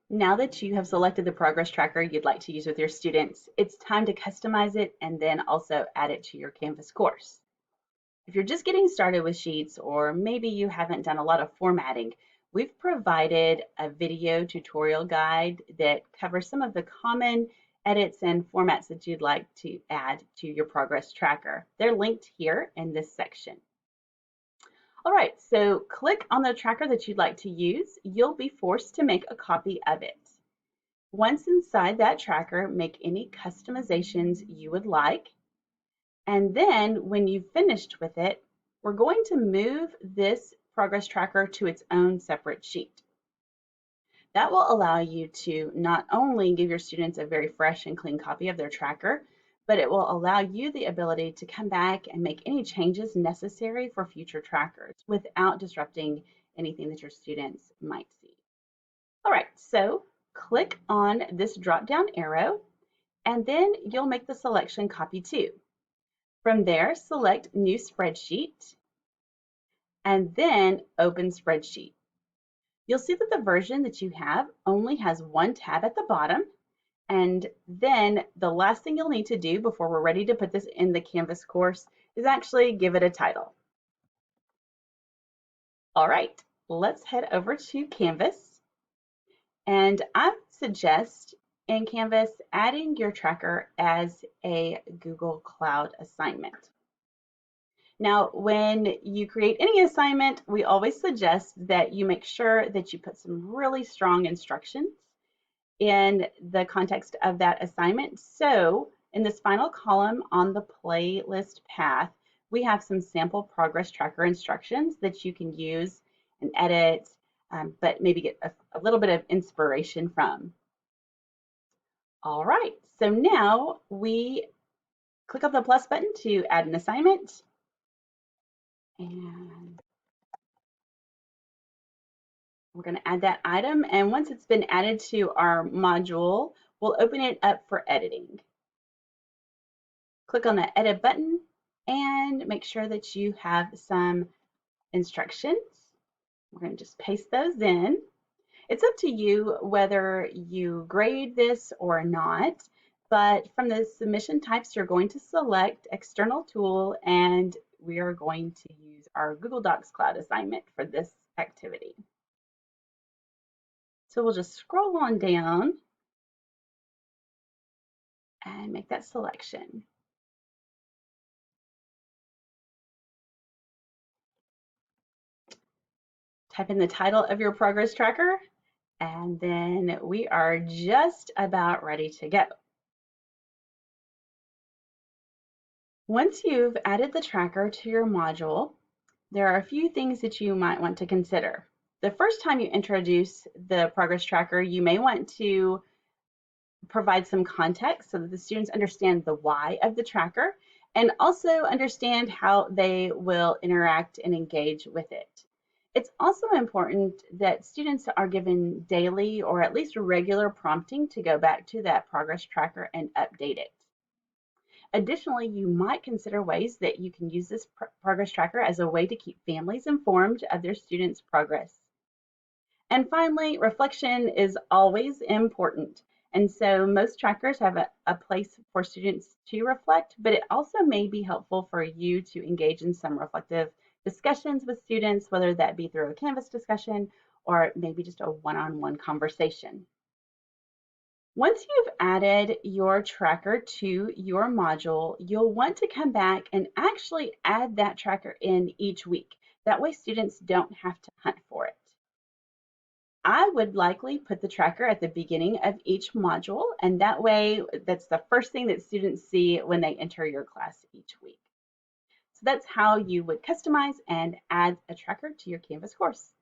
Now that you have selected the progress tracker you'd like to use with your students, it's time to customize it and then also add it to your Canvas course. If you're just getting started with Sheets, or maybe you haven't done a lot of formatting, we've provided a video tutorial guide that covers some of the common edits and formats that you'd like to add to your progress tracker. They're linked here in this section. All right, so click on the tracker that you'd like to use. You'll be forced to make a copy of it. Once inside that tracker, make any customizations you would like. And then when you've finished with it, we're going to move this progress tracker to its own separate sheet. That will allow you to not only give your students a very fresh and clean copy of their tracker, but it will allow you the ability to come back and make any changes necessary for future trackers without disrupting anything that your students might see. All right, so click on this drop-down arrow, and then you'll make the selection Copy To. From there, select New Spreadsheet, and then Open Spreadsheet. You'll see that the version that you have only has one tab at the bottom, and then the last thing you'll need to do before we're ready to put this in the Canvas course is actually give it a title. All right, let's head over to Canvas, and I suggest in Canvas adding your tracker as a Google Cloud assignment. Now, when you create any assignment, we always suggest that you make sure that you put some really strong instructions in the context of that assignment. So in this final column on the playlist path, we have some sample progress tracker instructions that you can use and edit, but maybe get a little bit of inspiration from. All right, so now we click on the plus button to add an assignment. And we're going to add that item. And once it's been added to our module, we'll open it up for editing. Click on the edit button and make sure that you have some instructions. We're going to just paste those in. It's up to you whether you grade this or not, but from the submission types, you're going to select external tool, and we are going to use our Google Docs Cloud assignment for this activity. So we'll just scroll on down and make that selection. Type in the title of your progress tracker, and then we are just about ready to go. Once you've added the tracker to your module, there are a few things that you might want to consider. The first time you introduce the progress tracker, you may want to provide some context so that the students understand the why of the tracker and also understand how they will interact and engage with it. It's also important that students are given daily or at least regular prompting to go back to that progress tracker and update it. Additionally, you might consider ways that you can use this progress tracker as a way to keep families informed of their students' progress. And finally, reflection is always important. And so most trackers have a place for students to reflect, but it also may be helpful for you to engage in some reflective discussions with students, whether that be through a Canvas discussion or maybe just a one-on-one conversation. Once you've added your tracker to your module, you'll want to come back and actually add that tracker in each week. That way students don't have to hunt for it. I would likely put the tracker at the beginning of each module, and that way that's the first thing that students see when they enter your class each week. So that's how you would customize and add a tracker to your Canvas course.